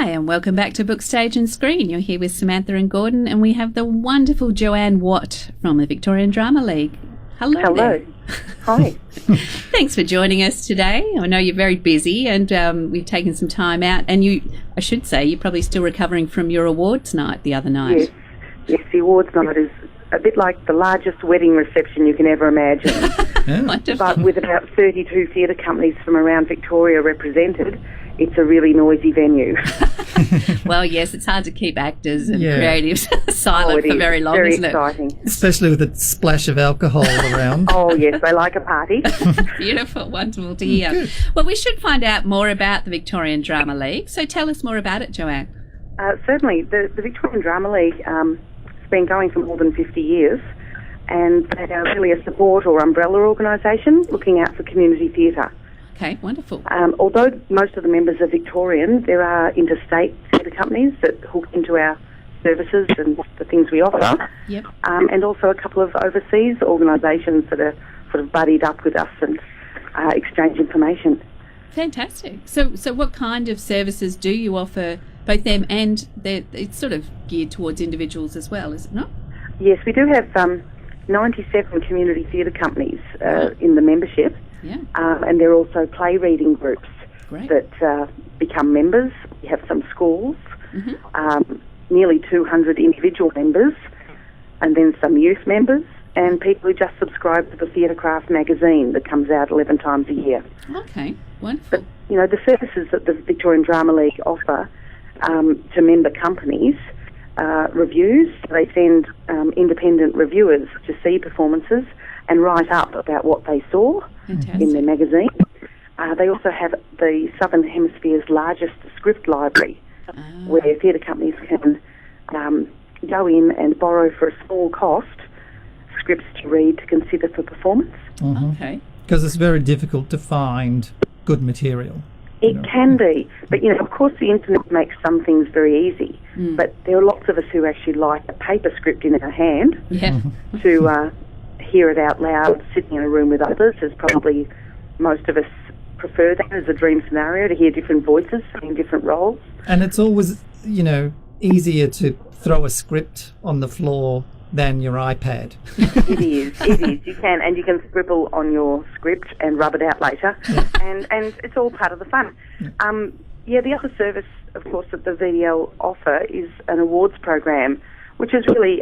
Hi, and welcome back to Book, Stage and Screen. You're here with Samantha and Gordon, and we have the wonderful Joanne Watt from the Victorian Drama League. Hello there. Hi. Thanks for joining us today. I know you're very busy, and we've taken some time out. And I should say, you're probably still recovering from your awards night the other night. Yes, the awards night is a bit like the largest wedding reception you can ever imagine. Wonderful. But with about 32 theatre companies from around Victoria represented, it's a really noisy venue. Well, yes, it's hard to keep actors and creatives silent for very long, very isn't exciting. Especially with a splash of alcohol around. Oh, yes, they like a party. Beautiful, wonderful to hear. Good. Well, we should find out more about the Victorian Drama League, so tell us more about it, Joanne. Certainly. The Victorian Drama League has been going for more than 50 years, and they are really a support or umbrella organisation looking out for community theatre. Okay, wonderful. Although most of the members are Victorian, there are interstate theatre companies that hook into our services and the things we offer. Yep. And also a couple of overseas organisations that are sort of buddied up with us and exchange information. Fantastic. So what kind of services do you offer, both them and it's sort of geared towards individuals as well, is it not? Yes, we do have 97 community theatre companies in the membership. Yeah. And there are also play reading groups that become members. We have some schools, nearly 200 individual members, and then some youth members, and people who just subscribe to the Theatrecraft magazine that comes out 11 times a year. Okay, wonderful. But, the services that the Victorian Drama League offer to member companies, reviews. They send independent reviewers to see performances and write up about what they saw in their magazine. They also have the Southern Hemisphere's largest script library, where theatre companies can go in and borrow for a small cost scripts to read to consider for performance. Mm-hmm. Okay. Because it's very difficult to find good material. It can be, but of course the internet makes some things very easy, but there are lots of us who actually like a paper script in our hand to hear it out loud, sitting in a room with others, as probably most of us prefer that as a dream scenario, to hear different voices in different roles. And it's always, easier to throw a script on the floor than your iPad. It is. You can scribble on your script and rub it out later, and it's all part of the fun. The other service, of course, that the VDL offer is an awards program, which is really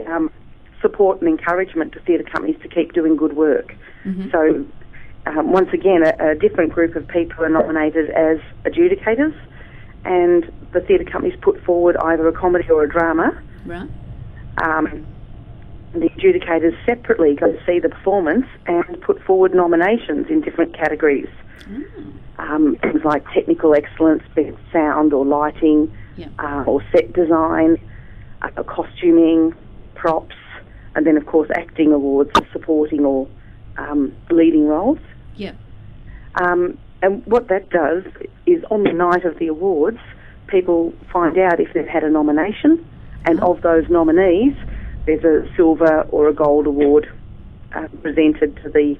support and encouragement to theatre companies to keep doing good work. Mm-hmm. So, once again, a different group of people are nominated as adjudicators, and the theatre companies put forward either a comedy or a drama. Right. The adjudicators separately go to see the performance and put forward nominations in different categories. Things like technical excellence, be it sound or lighting, or set design, costuming, props, and then, of course, acting awards for supporting or leading roles. Yeah. And what that does is, on the night of the awards, people find out if they've had a nomination, and of those nominees, there's a silver or a gold award presented to the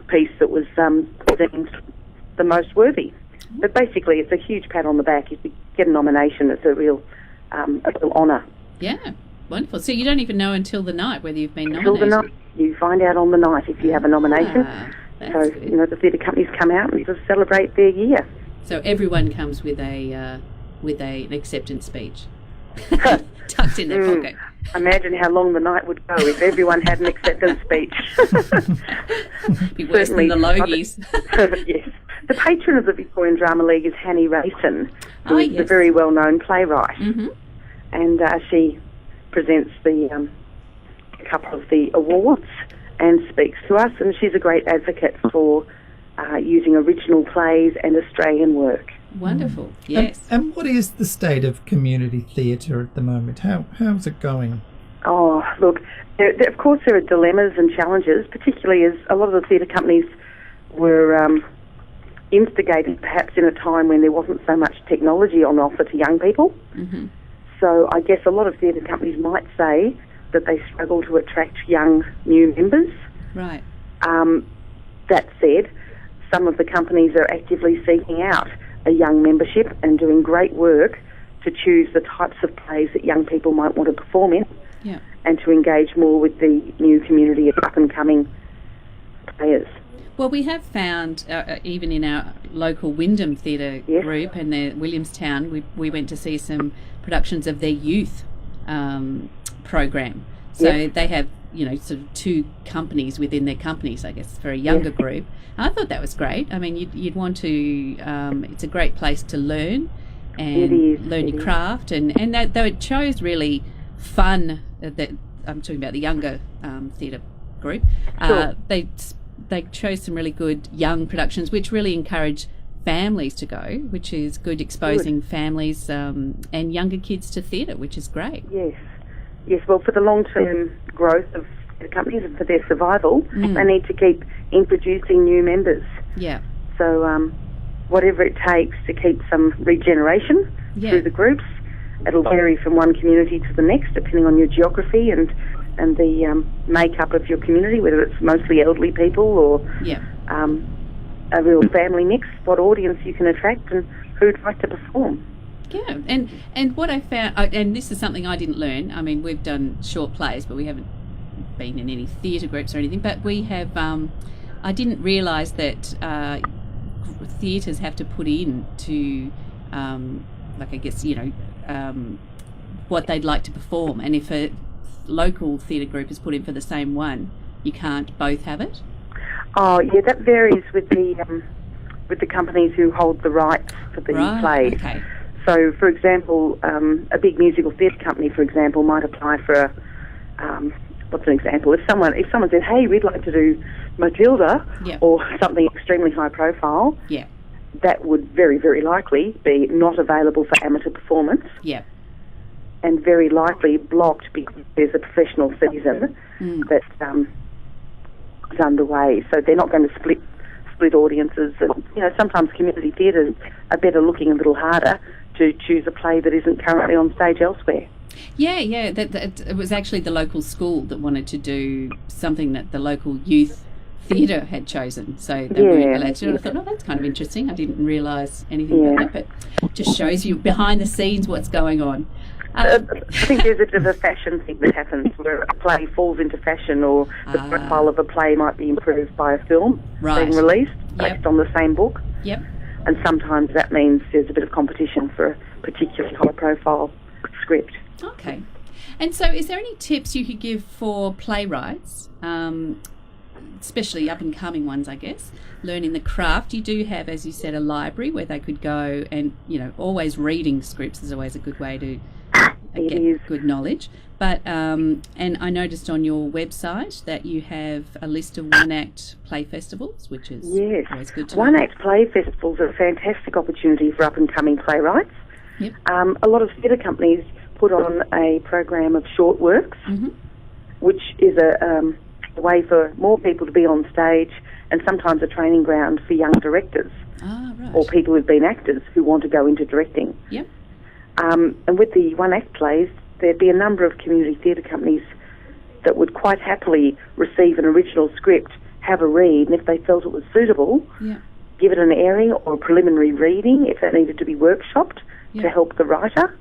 piece that was deemed the most worthy. But basically, it's a huge pat on the back. If you get a nomination, it's a real honour. Yeah, wonderful. So you don't even know until the night whether you've been nominated? Until the night. You find out on the night if you have a nomination. So, good. The theatre companies come out and just celebrate their year. So everyone comes with an acceptance speech tucked in their pocket. Imagine how long the night would go if everyone had an acceptance speech. Be worse than the Logies. Yes. The patron of the Victorian Drama League is Hanny Rayson, who is a very well-known playwright. Mm-hmm. And she presents a couple of the awards and speaks to us, and she's a great advocate for using original plays and Australian work. Wonderful, yes. And what is the state of community theatre at the moment? How's it going? Oh, look, of course there are dilemmas and challenges, particularly as a lot of the theatre companies were instigated perhaps in a time when there wasn't so much technology on offer to young people. Mm-hmm. So I guess a lot of theatre companies might say that they struggle to attract young new members. Right. That said, some of the companies are actively seeking out a young membership and doing great work to choose the types of plays that young people might want to perform in, Yeah. and to engage more with the new community of up-and-coming players. Well, we have found, even in our local Wyndham Theatre Yes. group and the Williamstown, we went to see some productions of their youth program. So Yes. they have, sort of two companies within their companies, I guess, for a younger group. I thought that was great. I mean, you'd want to, it's a great place to learn and learn your craft. And that, though it shows really fun, that I'm talking about the younger theatre group, Sure. they chose some really good young productions which really encourage families to go, which is good, exposing families and younger kids to theatre, which is great. Yes, well, for the long-term growth of the companies and for their survival, they need to keep introducing new members. Yeah. So whatever it takes to keep some regeneration through the groups. It'll vary from one community to the next, depending on your geography and the makeup of your community, whether it's mostly elderly people or a real family mix, what audience you can attract and who'd like to perform. Yeah, and what I found, and this is something I didn't learn. I mean, we've done short plays, but we haven't been in any theatre groups or anything. But we have. I didn't realise that theatres have to put in to, like I guess what they'd like to perform, and if a local theatre group is put in for the same one, you can't both have it. Oh, yeah, that varies with the companies who hold the rights for the plays. Okay. So, for example, a big musical theatre company, for example, might apply for what's an example? If someone said, "Hey, we'd like to do Matilda," or something extremely high profile, that would very, very likely be not available for amateur performance. Yeah. And very likely blocked because there's a professional season that's is underway. So they're not going to split audiences. And, sometimes community theatres are better looking a little harder to choose a play that isn't currently on stage elsewhere. Yeah. That it was actually the local school that wanted to do something that the local youth theatre had chosen. So they weren't allowed to do it. I thought, that's kind of interesting. I didn't realise anything about that, but it just shows you behind the scenes what's going on. I think there's a bit of a fashion thing that happens where a play falls into fashion, or the profile of a play might be improved by a film being released based on the same book. Yep. And sometimes that means there's a bit of competition for a particularly high-profile script. Okay. And so is there any tips you could give for playwrights, especially up-and-coming ones, I guess, learning the craft? You do have, as you said, a library where they could go and, always reading scripts is always a good way to get good knowledge. But and I noticed on your website that you have a list of one-act play festivals, which is always good to know. One-act play festivals are a fantastic opportunity for up-and-coming playwrights. Yep. A lot of theatre companies put on a program of short works, which is a way for more people to be on stage, and sometimes a training ground for young directors or people who've been actors who want to go into directing. Yep. And with the one-act plays, there'd be a number of community theatre companies that would quite happily receive an original script, have a read, and if they felt it was suitable, give it an airing or a preliminary reading if that needed to be workshopped to help the writer.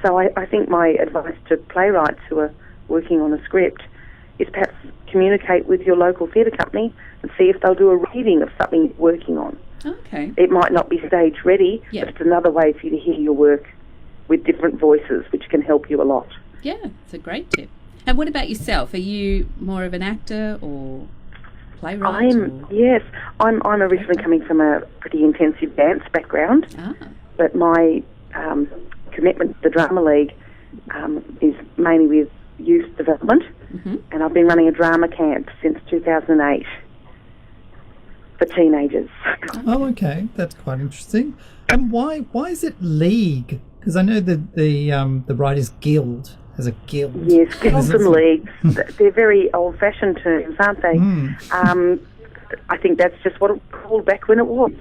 So I think my advice to playwrights who are working on a script is perhaps communicate with your local theatre company and see if they'll do a reading of something you're working on. Okay. It might not be stage ready, but it's another way for you to hear your work with different voices, which can help you a lot. Yeah, it's a great tip. And what about yourself? Are you more of an actor or playwright? I'm originally coming from a pretty intensive dance background, but my commitment to the Drama League is mainly with youth development, and I've been running a drama camp since 2008 for teenagers. Oh, okay, that's quite interesting. And why is it league? Because I know that the Writers Guild has a guild. Yes, guilds and leagues. They're very old-fashioned terms, aren't they? I think that's just what it was called back when it was.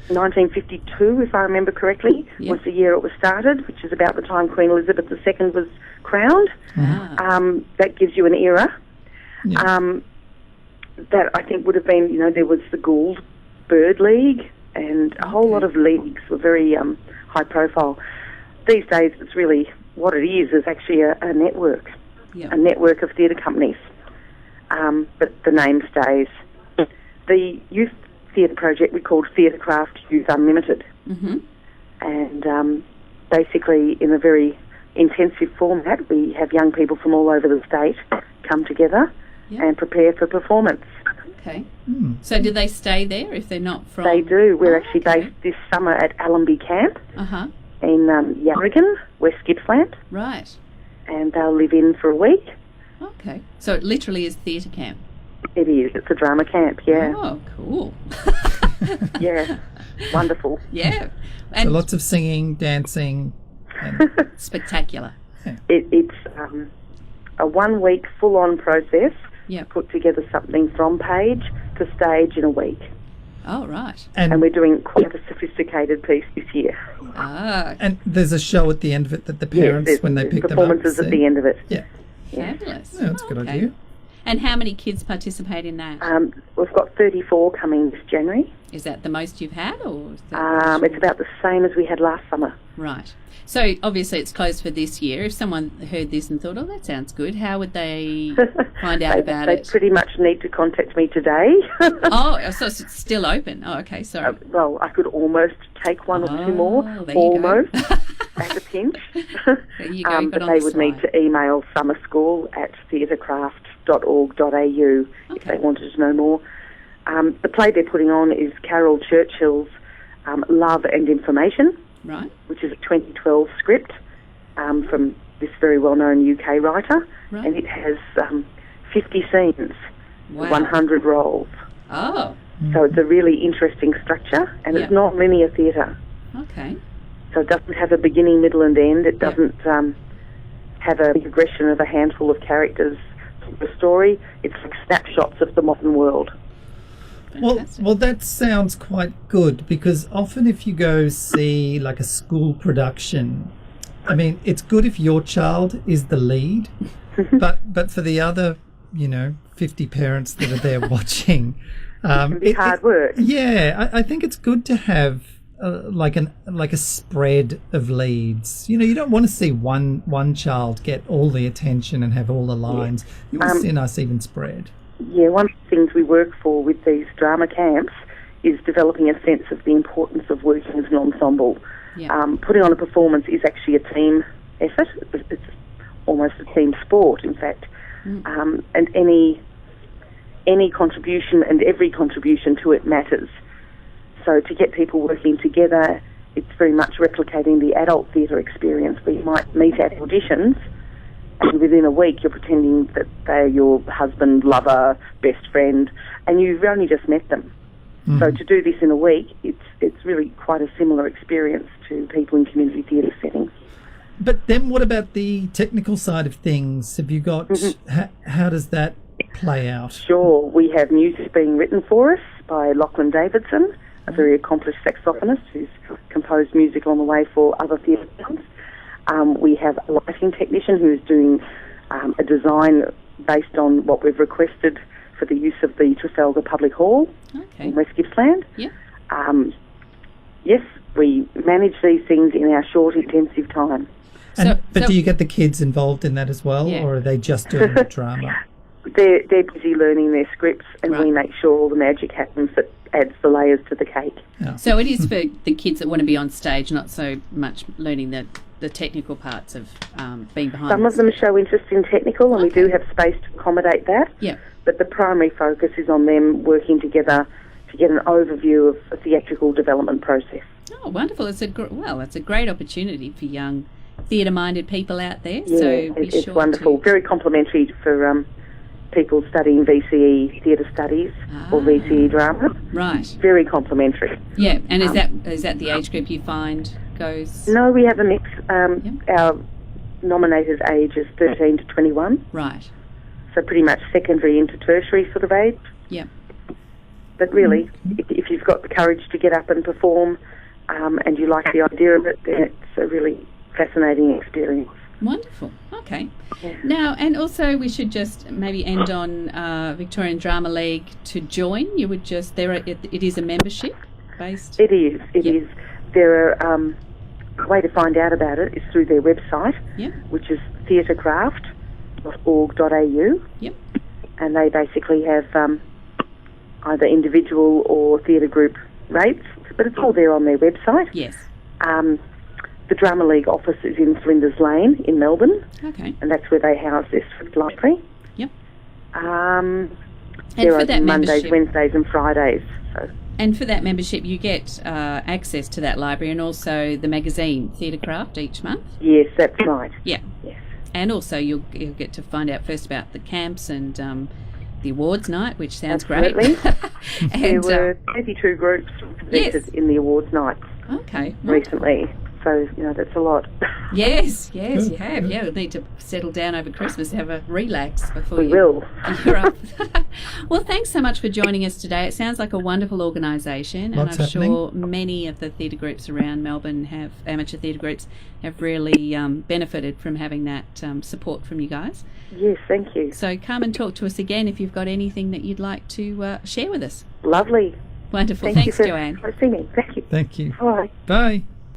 1952, if I remember correctly, was the year it was started, which is about the time Queen Elizabeth II was crowned. That gives you an era. That I think would have been, there was the Gould Bird League, and a whole lot of leagues were very high profile. These days, it's really what it is actually a network, a network of theatre companies. But the name stays. The youth theatre project we called Theatrecraft Youth Unlimited. Mm-hmm. And basically, in a very intensive format, we have young people from all over the state come together and prepare for performance. Okay. So do they stay there if they're not from... They do. We're actually based this summer at Allenby Camp in Yarragon, West Gippsland. Right. And they'll live in for a week. Okay. So it literally is theatre camp. It is. It's a drama camp, yeah. Oh, cool. Yeah. Wonderful. Yeah. And So lots of singing, dancing. And spectacular. It's a 1 week full-on process. Yep. Put together something from page to stage in a week. Oh, right. And we're doing quite a sophisticated piece this year. Ah, and there's a show at the end of it that the parents, when they pick them up, performances at the end of it. Yeah. fabulous. Yeah, that's a good idea. And how many kids participate in that? We've got 34 coming this January. Is that the most you've had, or is that it's about the same as we had last summer. Right. So obviously it's closed for this year. If someone heard this and thought, "Oh, that sounds good," how would they find out about it? They pretty much need to contact me today. Oh, so it's still open. Oh, okay. Sorry. Well, I could almost take one or two more. There you Almost. go. At a pinch. There you go. But they would need to email summerschool@theatrecraft.org.au if they wanted to know more. The play they're putting on is Carol Churchill's Love and Information, right, which is a 2012 script from this very well-known UK writer, right. and it has 50 scenes, Wow. 100 roles. Oh, So it's a really interesting structure, and it's not linear theatre. okay. So it doesn't have a beginning, middle and end. It doesn't have a progression of a handful of characters for the story. It's like snapshots of the modern world. Well, that sounds quite good, because often if you go see like a school production, I mean, it's good if your child is the lead, but for the other, 50 parents that are there watching, it can be hard work. Yeah, I think it's good to have like a spread of leads. You don't want to see one child get all the attention and have all the lines. You want to see a nice even spread. Yeah, one of the things we work for with these drama camps is developing a sense of the importance of working as an ensemble. Yeah. Putting on a performance is actually a team effort. It's almost a team sport, in fact. And any contribution and every contribution to it matters. So to get people working together, it's very much replicating the adult theatre experience where you might meet at auditions, and within a week you're pretending that they're your husband, lover, best friend, and you've only just met them. So to do this in a week, it's really quite a similar experience to people in community theatre settings. But then what about the technical side of things? Have you got, how does that play out? Sure, we have music being written for us by Lachlan Davidson, a very accomplished saxophonist who's composed music on the way for other theatre films. We have a lighting technician who is doing a design based on what we've requested for the use of the Trafalgar Public Hall in West Gippsland. Yeah. Yes, we manage these things in our short, intensive time. But do you get the kids involved in that as well, or are they just doing the drama? They're busy learning their scripts, and we make sure all the magic happens that adds the layers to the cake. Yeah. So it is for the kids that want to be on stage, not so much learning the technical parts of being behind. Some of them show interest in technical, and we do have space to accommodate that. Yeah. But the primary focus is on them working together to get an overview of a theatrical development process. Oh, wonderful! It's a great opportunity for young theatre-minded people out there. Yeah, so it's wonderful. Very complimentary for people studying VCE theatre studies or VCE drama. Right. Very complimentary. Yeah, and is that the age group you find goes? No, we have a mix. Our nominated age is 13 to 21. Right. So pretty much secondary into tertiary sort of age. Yeah. But really, if you've got the courage to get up and perform and you like the idea of it, then it's a really fascinating experience. Wonderful. Okay. Yeah. Now, and also we should just maybe end on Victorian Drama League to join. You would just it is a membership based. It is. It is. There are way to find out about it is through their website, Yep. which is theatrecraft.org.au. Yep. And they basically have either individual or theatre group rates, but it's all there on their website. Yes. The Drama League office is in Flinders Lane in Melbourne, Okay. and that's where they house their script library. Yep. They're for open that Mondays, membership- Wednesdays and Fridays. So And for that membership, you get access to that library and also the magazine Theatre Craft each month. yes, that's right. Yeah. Yes. And also you'll get to find out first about the camps and the awards night, which sounds Absolutely. great. There and were 32 groups represented Yes. in the awards night okay. recently. So, that's a lot. Yes, you have. Yeah, we'll need to settle down over Christmas, have a relax before We you will. you're up. Well, thanks so much for joining us today. It sounds like a wonderful organisation, and Lots I'm happening. sure many of the theatre groups around Melbourne amateur theatre groups have really benefited from having that support from you guys. Yes, thank you. So come and talk to us again if you've got anything that you'd like to share with us. Lovely. Wonderful. Thank you Thanks, for Joanne. hosting me. Thank you. Thank you. Bye. Bye.